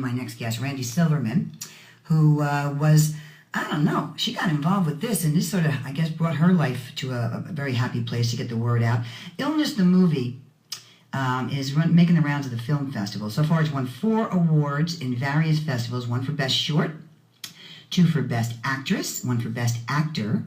My next guest, Randi Silverman, who was, I don't know, she got involved with this, and this sort of, I guess, brought her life to a very happy place to get the word out. Illness, the movie, is making the rounds of the film festival. So far, it's won 4 awards in various festivals, 1 for Best Short, 2 for Best Actress, 1 for Best Actor,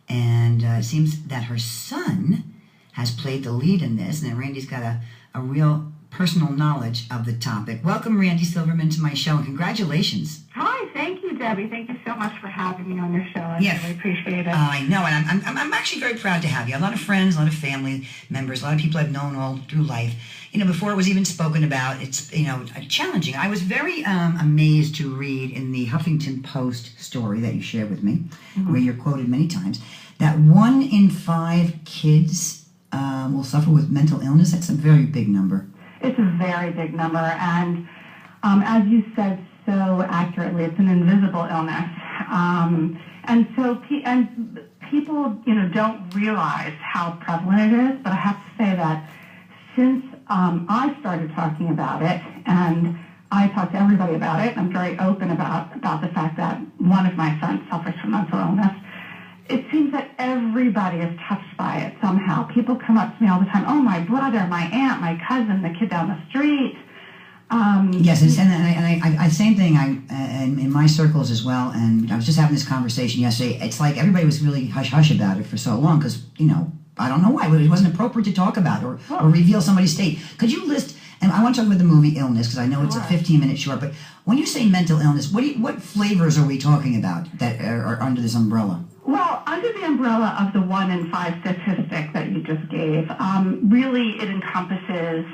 and it seems that her son has played the lead in this, and Randi's got a real personal knowledge of the topic. Welcome, Randi Silverman, to my show, and congratulations. Hi, thank you, Debbie. Thank you so much for having me on your show. I really appreciate it. I know, and I'm actually very proud to have you. A lot of friends, a lot of family members, a lot of people I've known all through life. You know, before it was even spoken about, it's, you know, challenging. I was very amazed to read in the Huffington Post story that you shared with me, where you're quoted many times, that 1 in 5 kids will suffer with mental illness. That's a very big number. It's a very big number, and as you said so accurately, it's an invisible illness, and so people, you know, don't realize how prevalent it is. But I have to say that since I started talking about it, and I talk to everybody about it, I'm very open about the fact that one of my sons suffers from mental illness. It seems that everybody is touched by it somehow. People come up to me all the time, oh, my brother, my aunt, my cousin, the kid down the street. Yes, and I same thing in my circles as well, and I was just having this conversation yesterday. It's like everybody was really hush-hush about it for so long because, you know, I don't know why, but it wasn't appropriate to talk about or reveal somebody's state. Could you list, and I want to talk about the movie Illness because I know it's a 15-minute short, but when you say mental illness, what flavors are we talking about that are under this umbrella? Well, under the umbrella of the 1 in 5 statistic that you just gave, really it encompasses,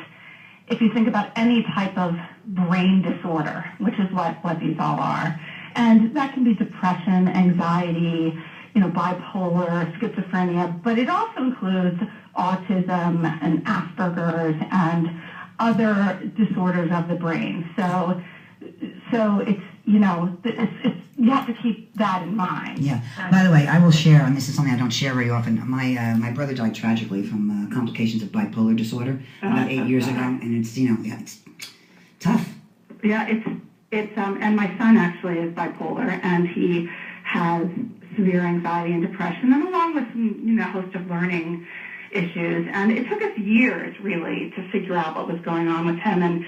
if you think about any type of brain disorder, which is what these all are, and that can be depression, anxiety, you know, bipolar, schizophrenia, but it also includes autism and Asperger's and other disorders of the brain. So it's, you know, it's you have to keep that in mind. Yeah. By the way, I will share, and this is something I don't share very often. My brother died tragically from complications of bipolar disorder about 8 years ago, and it's, you know, it's tough. Yeah, it's and my son actually is bipolar, and he has severe anxiety and depression, and along with some, you know, host of learning issues. And it took us years really to figure out what was going on with him. And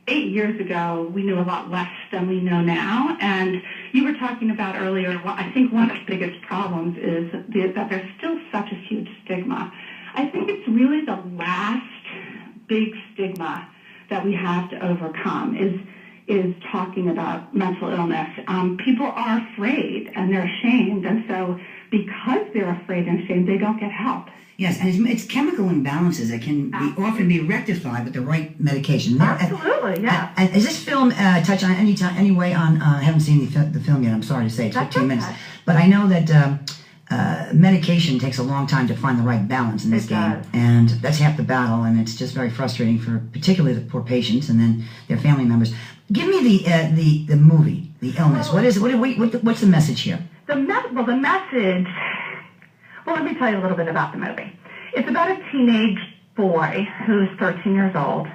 8 years ago, we knew a lot less than we know now. And you were talking about earlier, I think one of the biggest problems is that there's still such a huge stigma. I think it's really the last big stigma that we have to overcome is talking about mental illness. People are afraid and they're ashamed, and so because they're afraid and ashamed, they don't get help. Yes, and it's chemical imbalances that can often be rectified with the right medication. Absolutely, yeah. And is this film touch on any way on? I haven't seen the film yet. I'm sorry to say, it's 15 minutes, but I know that medication takes a long time to find the right balance in this game, and that's half the battle. And it's just very frustrating for particularly the poor patients and then their family members. Give me the movie, the Illness. What is it? What's the message here? The message. Well, let me tell you a little bit about the movie. It's about a teenage boy who's 13 years old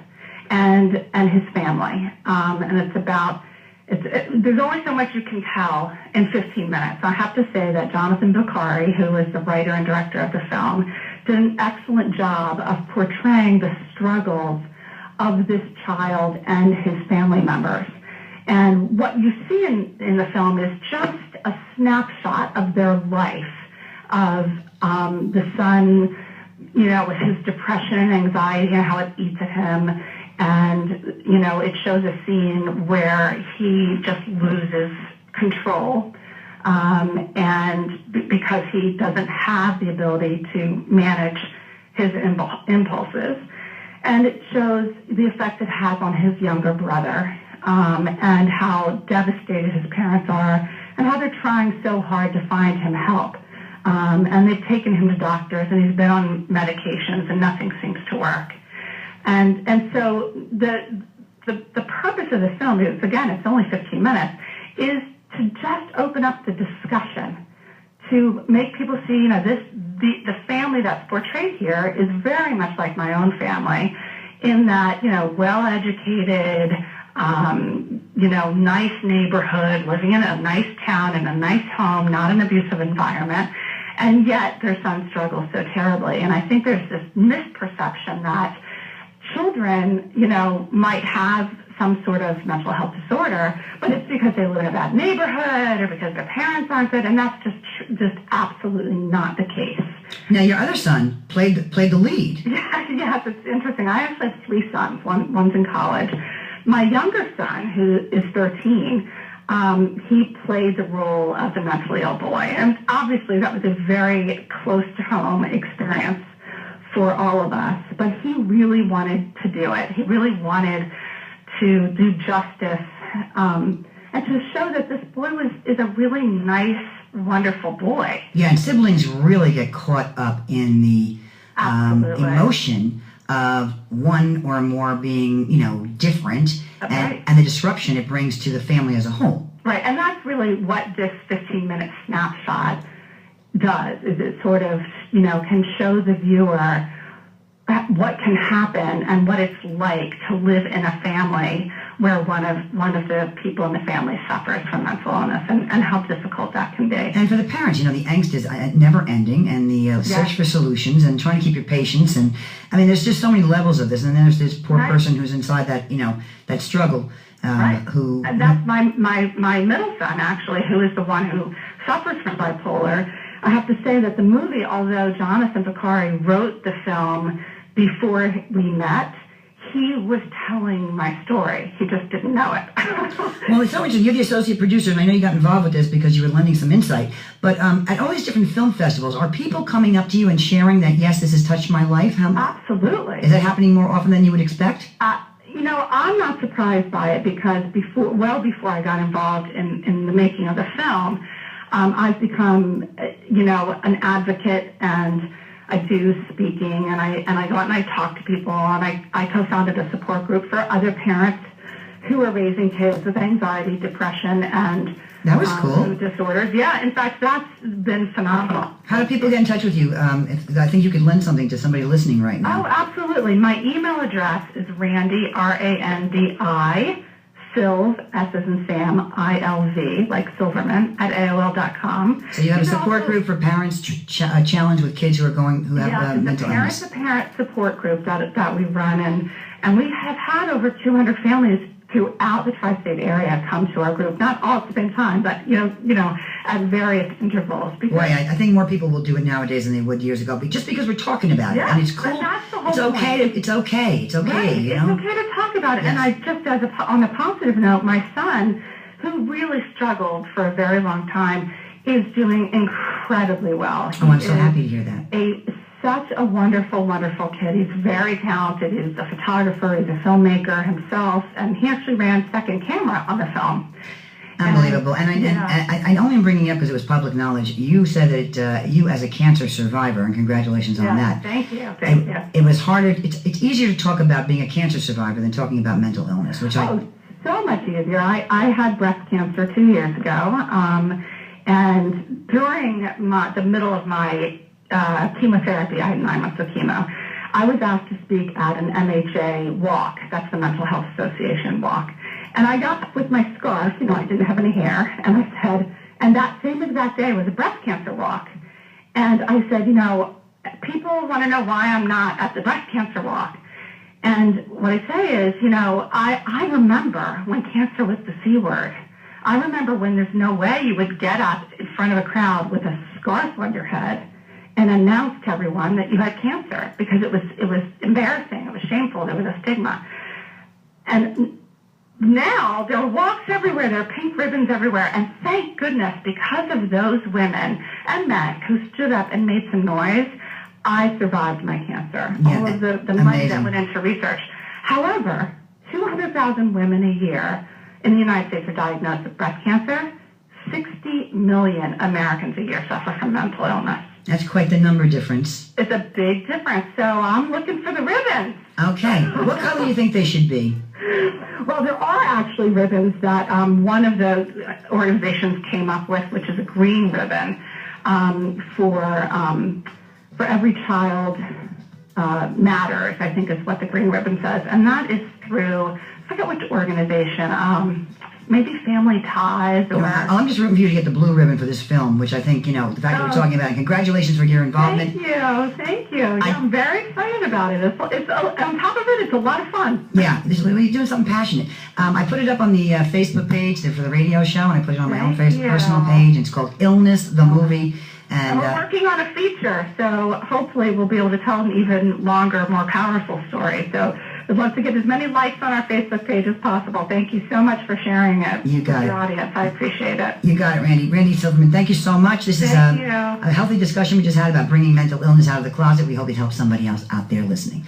and his family. And it's about, there's only so much you can tell in 15 minutes. I have to say that Jonathan Bukhari, who is the writer and director of the film, did an excellent job of portraying the struggles of this child and his family members. And what you see in the film is just a snapshot of their life, of the son, you know, with his depression and anxiety and how it eats at him. And, you know, it shows a scene where he just loses control and because he doesn't have the ability to manage his impulses. And it shows the effect it has on his younger brother and how devastated his parents are and how they're trying so hard to find him help. And they've taken him to doctors, and he's been on medications, and nothing seems to work. And so the purpose of the film is, again, it's only 15 minutes, is to just open up the discussion, to make people see, you know, the family that's portrayed here is very much like my own family, in that, you know, well-educated, nice neighborhood, living in a nice town, in a nice home, not an abusive environment, and yet their son struggles so terribly. And I think there's this misperception that children, might have some sort of mental health disorder, but it's because they live in a bad neighborhood or because their parents aren't good, and that's just absolutely not the case. Now, your other son played the lead. Yes, it's interesting. I actually have 3 sons. One's in college. My younger son, who is 13, he played the role of the mentally ill boy, and obviously that was a very close-to-home experience for all of us, but he really wanted to do it. He really wanted to do justice and to show that this boy is a really nice, wonderful boy. Yeah, and siblings really get caught up in the emotion of one or more being, different, and the disruption it brings to the family as a whole. Right, and that's really what this 15-minute snapshot does, is it sort of, can show the viewer what can happen and what it's like to live in a family where one of the people in the family suffers from mental illness, and how difficult that can be. And for the parents, the angst is never ending, and the search for solutions and trying to keep your patience. And I mean, there's just so many levels of this. And then there's this poor person who's inside that, that struggle. Who? And that's my middle son, actually, who is the one who suffers from bipolar. I have to say that the movie, although Jonathan Vicari wrote the film before we met, he was telling my story. He just didn't know it. Well, it's so interesting. You're the associate producer, and I know you got involved with this because you were lending some insight. But at all these different film festivals, are people coming up to you and sharing that, yes, this has touched my life? Absolutely. Is that happening more often than you would expect? I'm not surprised by it because before I got involved in the making of the film, I've become, an advocate, and I do speaking, and I go out and I talk to people, and I co-founded a support group for other parents who are raising kids with anxiety, depression, and that was cool. Mood disorders. Yeah, in fact, that's been phenomenal. How do people get in touch with you? I think you could lend something to somebody listening right now. Oh, absolutely. My email address is Randi, R-A-N-D-I, Silv, S as in Sam, I-L-V, like Silverman, at AOL.com. So you have a support group for parents challenged with kids who have mental illness. It's a parent support group that we run, and we have had over 200 families throughout the tri-state area come to our group, not all at the same time, but at various intervals. Boy, I think more people will do it nowadays than they would years ago, just because we're talking about it, and it's cool. That's the whole it's okay. Point. It's okay. It's okay. Right. It's okay to talk about it. Yes. And I just, on a positive note, my son, who really struggled for a very long time, is doing incredibly well. I'm so happy to hear that. Such a wonderful, wonderful kid. He's very talented. He's a photographer. He's a filmmaker himself, and he actually ran second camera on the film. Unbelievable. And I only am bringing it up because it was public knowledge. You said that you, as a cancer survivor, and congratulations on that. Thank you. It was harder. It's easier to talk about being a cancer survivor than talking about mental illness, so much easier. I had breast cancer 2 years ago, and during the middle of my chemotherapy, I had 9 months of chemo, I was asked to speak at an MHA walk. That's the Mental Health Association walk. And I got up with my scarf, I didn't have any hair, and I said, and that same exact day was a breast cancer walk. And I said, people want to know why I'm not at the breast cancer walk. And what I say is, I remember when cancer was the C word. I remember when there's no way you would get up in front of a crowd with a scarf on your head and announce to everyone that you had cancer, because it was embarrassing, it was shameful, there was a stigma. And now there are walks everywhere, there are pink ribbons everywhere, and thank goodness, because of those women and men who stood up and made some noise, I survived my cancer. Yeah, all of the money that went into research. However, 200,000 women a year in the United States are diagnosed with breast cancer. 60 million Americans a year suffer from mental illness. That's quite the number difference. It's a big difference. So I'm looking for the ribbons. Okay. What color do you think they should be? Well, there are actually ribbons that one of the organizations came up with, which is a green ribbon for every child matters, I think is what the green ribbon says. And that is through, I forget which organization, maybe family ties or... I'm just rooting for you to get the blue ribbon for this film, which I think, the fact that we're talking about it. Congratulations for your involvement. Thank you. I'm very excited about it. It's on top of it, it's a lot of fun. Yeah, you're doing something passionate. I put it up on the Facebook page for the radio show, and I put it on my own personal page, and it's called Illness, the Movie. And we're working on a feature, so hopefully we'll be able to tell an even longer, more powerful story. So we'd love to get as many likes on our Facebook page as possible. Thank you so much for sharing it with the audience. I appreciate it. You got it, Randy. Randy Silverman, thank you so much. This is a healthy discussion we just had about bringing mental illness out of the closet. We hope it helps somebody else out there listening.